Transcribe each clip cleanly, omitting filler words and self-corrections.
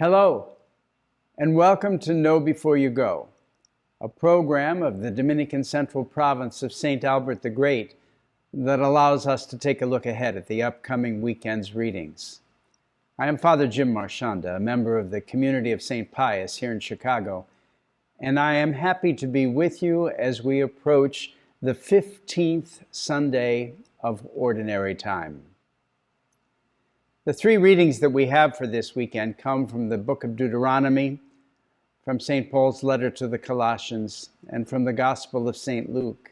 Hello, and welcome to Know Before You Go, a program of the Dominican Central Province of St. Albert the Great that allows us to take a look ahead at the upcoming weekend's readings. I am Father Jim Marchionda, a member of the community of St. Pius here in Chicago, and I am happy to be with you as we approach the 15th Sunday of Ordinary Time. The three readings that we have for this weekend come from the book of Deuteronomy, from St. Paul's letter to the Colossians, and from the Gospel of St. Luke.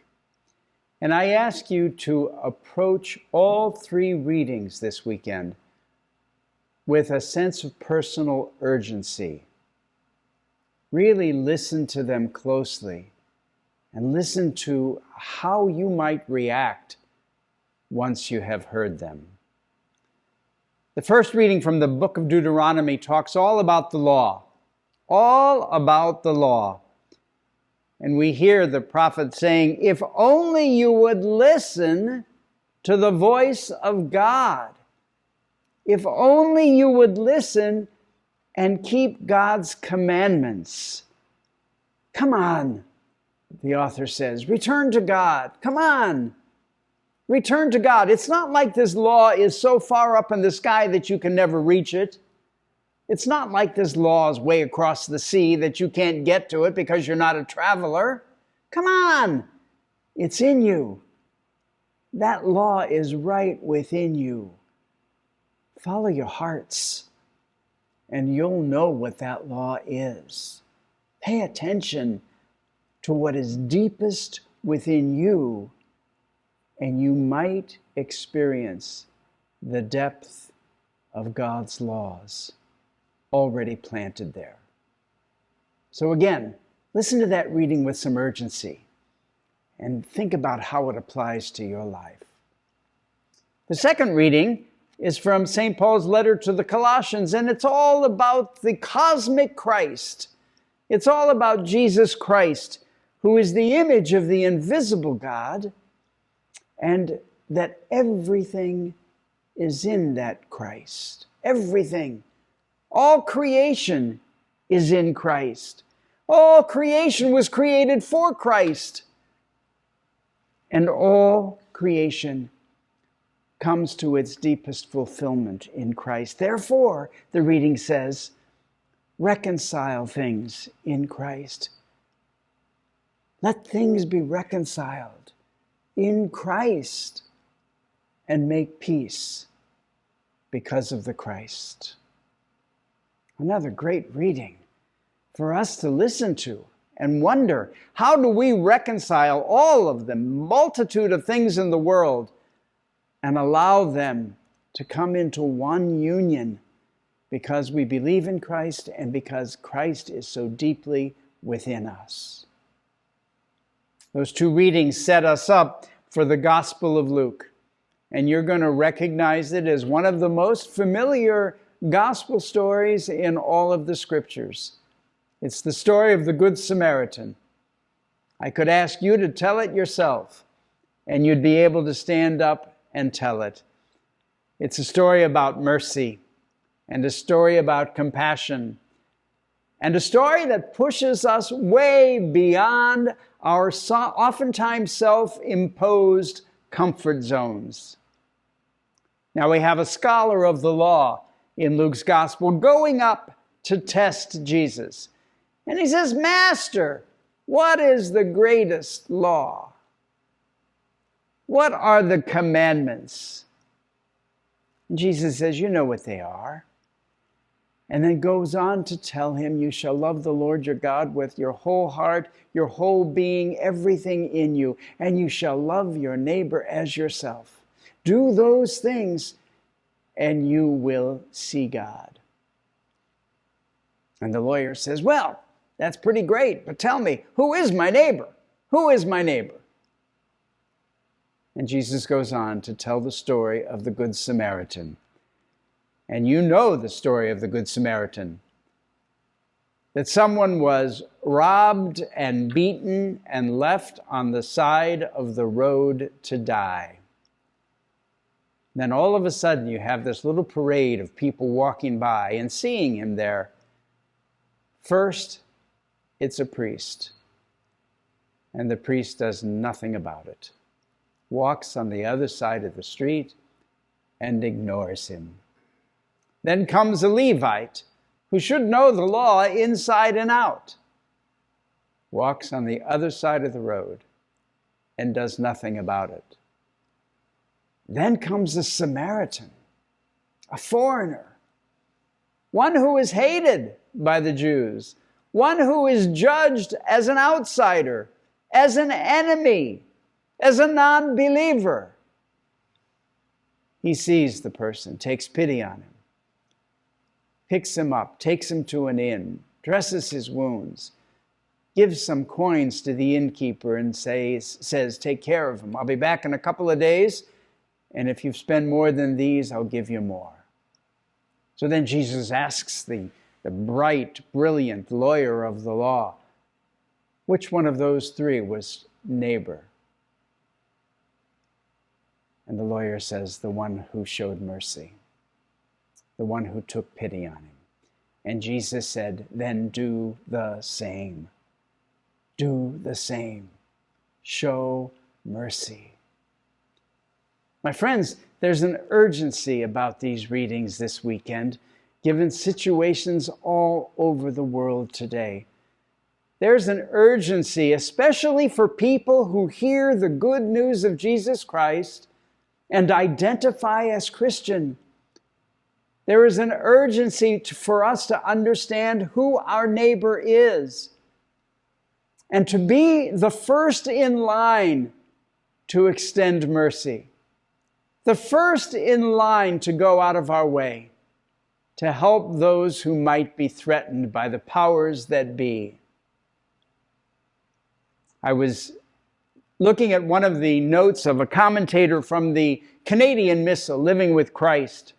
And I ask you to approach all three readings this weekend with a sense of personal urgency. Really listen to them closely and listen to how you might react once you have heard them. The first reading from the book of Deuteronomy talks all about the law. All about the law. And we hear the prophet saying, if only you would listen to the voice of God. If only you would listen and keep God's commandments. Come on, the author says, return to God. Come on. Return to God. It's not like this law is so far up in the sky that you can never reach it. It's not like this law is way across the sea that you can't get to it because you're not a traveler. Come on. It's in you. That law is right within you. Follow your hearts, and you'll know what that law is. Pay attention to what is deepest within you, and you might experience the depth of God's laws already planted there. So again, listen to that reading with some urgency and think about how it applies to your life. The second reading is from St. Paul's letter to the Colossians, and it's all about the cosmic Christ. It's all about Jesus Christ, who is the image of the invisible God, and that everything is in that Christ. Everything. All creation is in Christ. All creation was created for Christ. And all creation comes to its deepest fulfillment in Christ. Therefore, the reading says, reconcile things in Christ. Let things be reconciled in Christ and make peace because of the Christ. Another great reading for us to listen to and wonder, how do we reconcile all of the multitude of things in the world and allow them to come into one union because we believe in Christ and because Christ is so deeply within us? Those two readings set us up for the Gospel of Luke. And you're going to recognize it as one of the most familiar gospel stories in all of the scriptures. It's the story of the Good Samaritan. I could ask you to tell it yourself, and you'd be able to stand up and tell it. It's a story about mercy, and a story about compassion, and a story that pushes us way beyond our oftentimes self-imposed comfort zones. Now we have a scholar of the law in Luke's gospel going up to test Jesus. And he says, Master, what is the greatest law? What are the commandments? And Jesus says, you know what they are. And then goes on to tell him, you shall love the Lord your God with your whole heart, your whole being, everything in you, and you shall love your neighbor as yourself. Do those things, and you will see God. And the lawyer says, well, that's pretty great, but tell me, who is my neighbor? Who is my neighbor? And Jesus goes on to tell the story of the Good Samaritan. And you know the story of the Good Samaritan. That someone was robbed and beaten and left on the side of the road to die. Then all of a sudden you have this little parade of people walking by and seeing him there First, it's a priest, and the priest does nothing about it. Walks on the other side of the street and ignores him. Then comes a Levite, who should know the law inside and out. Walks on the other side of the road and does nothing about it. Then comes a Samaritan, a foreigner, one who is hated by the Jews, one who is judged as an outsider, as an enemy, as a non-believer. He sees the person, takes pity on him, picks him up, takes him to an inn, dresses his wounds, gives some coins to the innkeeper and says, take care of him. I'll be back in a couple of days, and if you spend more than these, I'll give you more. So then Jesus asks the bright, brilliant lawyer of the law, which one of those three was neighbor? And the lawyer says, the one who showed mercy, the one who took pity on him. And Jesus said, then do the same. Do the same. Show mercy. My friends, there's an urgency about these readings this weekend, given situations all over the world today. There's an urgency, especially for people who hear the good news of Jesus Christ and identify as Christian. There is an urgency for us to understand who our neighbor is and to be the first in line to extend mercy, the first in line to go out of our way to help those who might be threatened by the powers that be. I was looking at one of the notes of a commentator from the Canadian Missal, Living with Christ,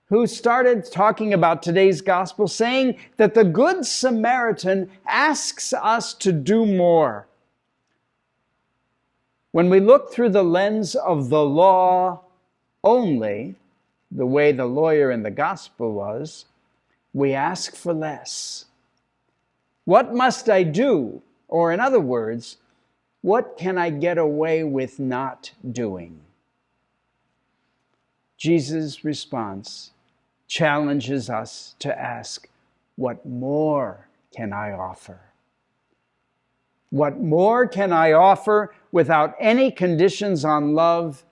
who started talking about today's gospel, saying that the Good Samaritan asks us to do more. When we look through the lens of the law only, the way the lawyer in the gospel was, we ask for less. What must I do? Or in other words, what can I get away with not doing? Jesus' response challenges us to ask, what more can I offer? What more can I offer without any conditions on love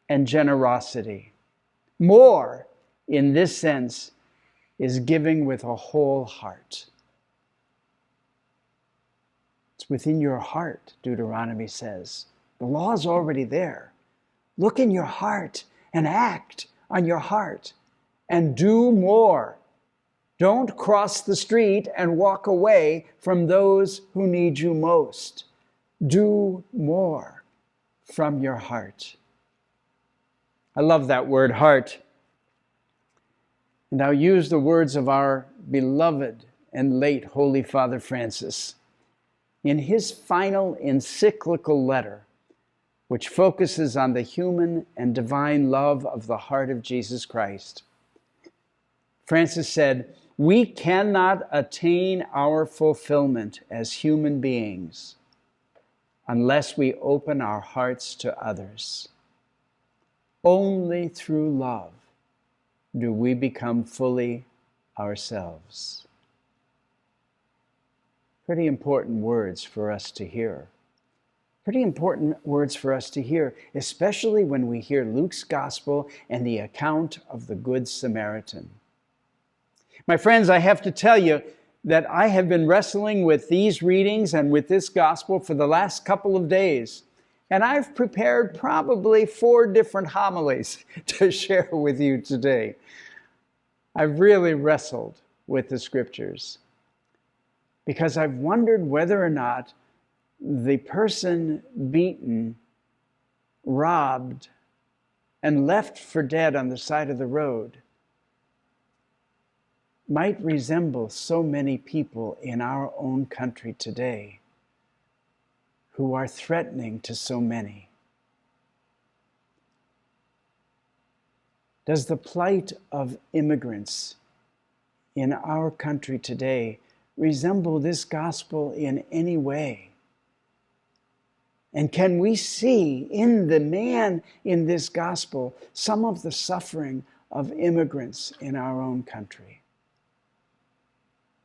and generosity? More, in this sense, is giving with a whole heart. It's within your heart, Deuteronomy says. The law is already there. Look in your heart and act on your heart and do more. Don't cross the street and walk away from those who need you most. Do more from your heart. I love that word, heart. And I'll use the words of our beloved and late Holy Father Francis in his final encyclical letter, which focuses on the human and divine love of the heart of Jesus Christ. Francis said, we cannot attain our fulfillment as human beings unless we open our hearts to others. Only through love do we become fully ourselves. Pretty important words for us to hear. Pretty important words for us to hear, especially when we hear Luke's gospel and the account of the Good Samaritan. My friends, I have to tell you that I have been wrestling with these readings and with this gospel for the last couple of days. And I've prepared probably 4 different homilies to share with you today. I've really wrestled with the scriptures because I've wondered whether or not the person beaten, robbed, and left for dead on the side of the road might resemble so many people in our own country today who are threatening to so many. Does the plight of immigrants in our country today resemble this gospel in any way? And can we see in the man in this gospel some of the suffering of immigrants in our own country?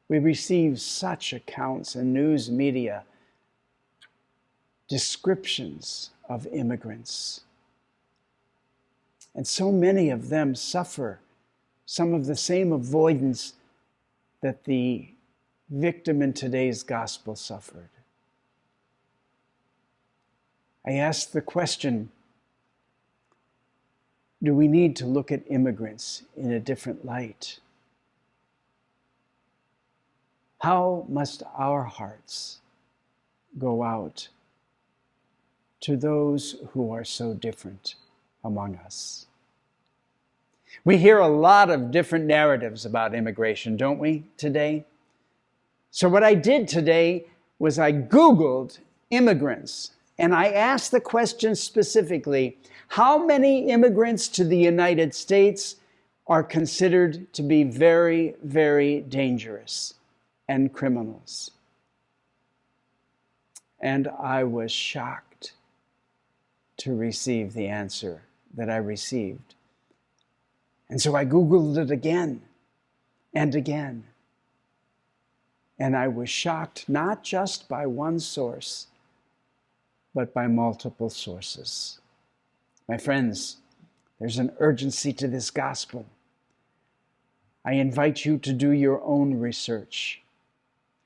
We receive such accounts in news media, descriptions of immigrants. And so many of them suffer some of the same avoidance that the victim in today's gospel suffered. I ask the question, do we need to look at immigrants in a different light? How must our hearts go out to those who are so different among us? We hear a lot of different narratives about immigration, don't we, today? So what I did today was I Googled immigrants, and I asked the question specifically, how many immigrants to the United States are considered to be very, very dangerous and criminals? And I was shocked to receive the answer that I received. And so I Googled it again and again. And I was shocked not just by one source, but by multiple sources. My friends, there's an urgency to this gospel. I invite you to do your own research,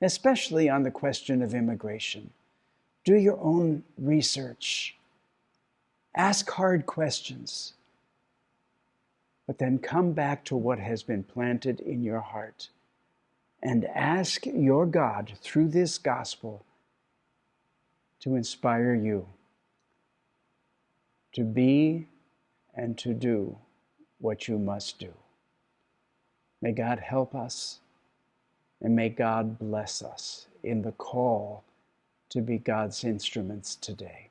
especially on the question of immigration. Do your own research. Ask hard questions. But then come back to what has been planted in your heart and ask your God through this gospel to inspire you to be and to do what you must do. May God help us, and may God bless us in the call to be God's instruments today.